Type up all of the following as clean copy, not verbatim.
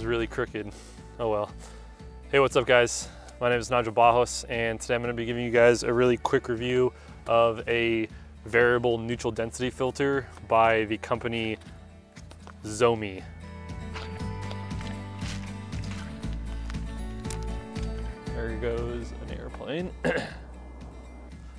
really crooked. Oh well. Hey, what's up guys? My name is Nigel Bajos, and today I'm going to be giving you guys a really quick review of a variable neutral density filter by the company eos-m. There goes an airplane. All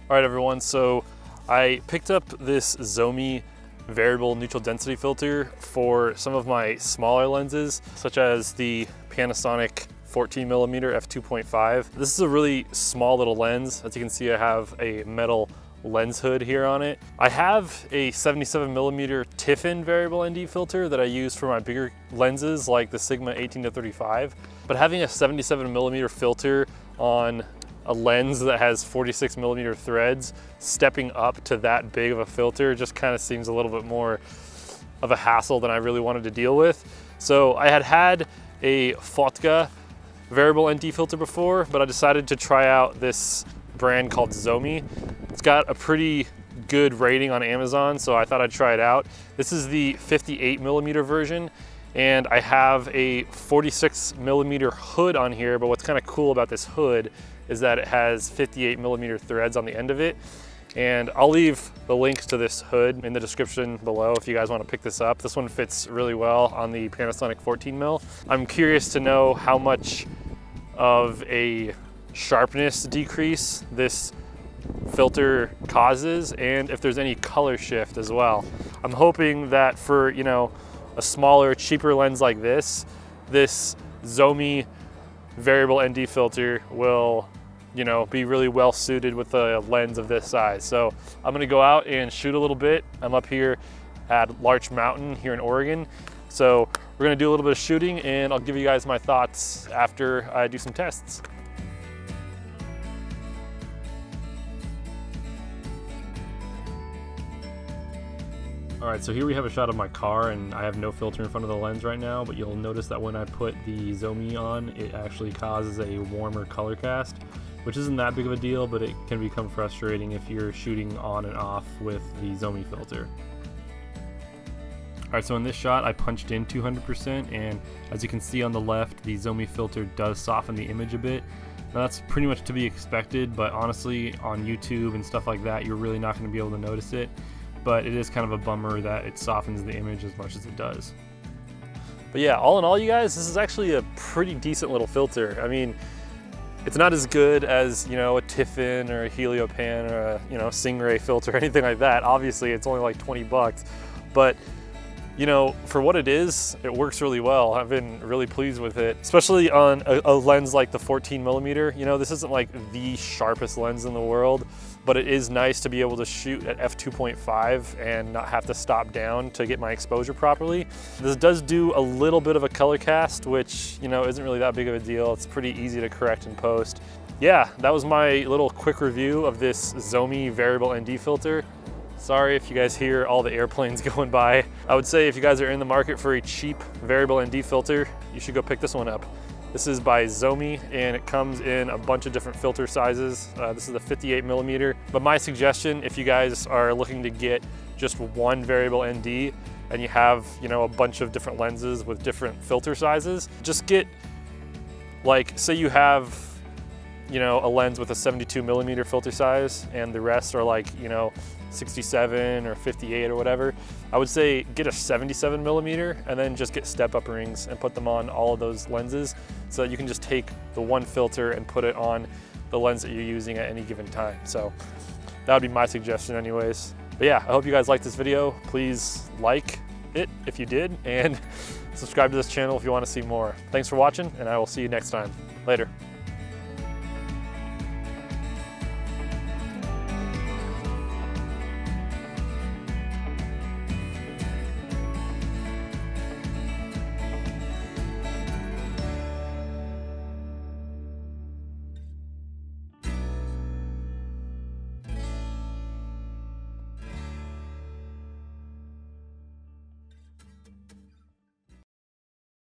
right everyone, so I picked up this eos-m variable neutral density filter for some of my smaller lenses, such as the Panasonic 14mm f2.5. This is a really small little lens. As you can see, I have a metal lens hood here on it. I have a 77mm Tiffin variable ND filter that I use for my bigger lenses like the Sigma 18-35, but having a 77mm filter on a lens that has 46mm threads, stepping up to that big of a filter just kind of seems a little bit more of a hassle than I really wanted to deal with. So I had a Fotka variable ND filter before, but I decided to try out this brand called eos-m. It's got a pretty good rating on Amazon, so I thought I'd try it out. This is the 58mm version, and I have a 46mm hood on here, but what's kind of cool about this hood is that it has 58mm threads on the end of it. And I'll leave the links to this hood in the description below if you guys want to pick this up. This one fits really well on the Panasonic 14mm. I'm curious to know how much of a sharpness decrease this filter causes and if there's any color shift as well. I'm hoping that for, you know, a smaller, cheaper lens like this eos-m variable ND filter will, you know, be really well suited with a lens of this size. So I'm gonna go out and shoot a little bit. I'm up here at Larch Mountain here in Oregon. So we're gonna do a little bit of shooting and I'll give you guys my thoughts after I do some tests. All right, so here we have a shot of my car, and I have no filter in front of the lens right now, but you'll notice that when I put the eos-m on, it actually causes a warmer color cast, which isn't that big of a deal, but it can become frustrating if you're shooting on and off with the eos-m filter. All right, so in this shot, I punched in 200%, and as you can see on the left, the eos-m filter does soften the image a bit. Now that's pretty much to be expected, but honestly, on YouTube and stuff like that, you're really not gonna be able to notice it. But it is kind of a bummer that it softens the image as much as it does. But yeah, all in all, you guys, this is actually a pretty decent little filter. I mean, it's not as good as, you know, a Tiffin or a Heliopan or a, you know, Stingray filter or anything like that. Obviously, it's only like 20 bucks, but you know, for what it is, it works really well. I've been really pleased with it, especially on a lens like the 14mm. You know, this isn't like the sharpest lens in the world, but it is nice to be able to shoot at f2.5 and not have to stop down to get my exposure properly. This does do a little bit of a color cast, which, you know, isn't really that big of a deal. It's pretty easy to correct in post. Yeah, that was my little quick review of this eos-m variable ND filter. Sorry if you guys hear all the airplanes going by. I would say if you guys are in the market for a cheap variable ND filter, you should go pick this one up. This is by eos-m, and it comes in a bunch of different filter sizes. This is the 58mm. But my suggestion, if you guys are looking to get just one variable ND and you have, you know, a bunch of different lenses with different filter sizes, just get, like, say you have, you know, a lens with a 72mm filter size and the rest are like, you know, 67 or 58 or whatever. I would say get a 77mm and then just get step-up rings and put them on all of those lenses so that you can just take the one filter and put it on the lens that you're using at any given time. So that would be my suggestion anyways. But yeah, I hope you guys liked this video. Please like it if you did, and subscribe to this channel if you want to see more. Thanks for watching, and I will see you next time. Later.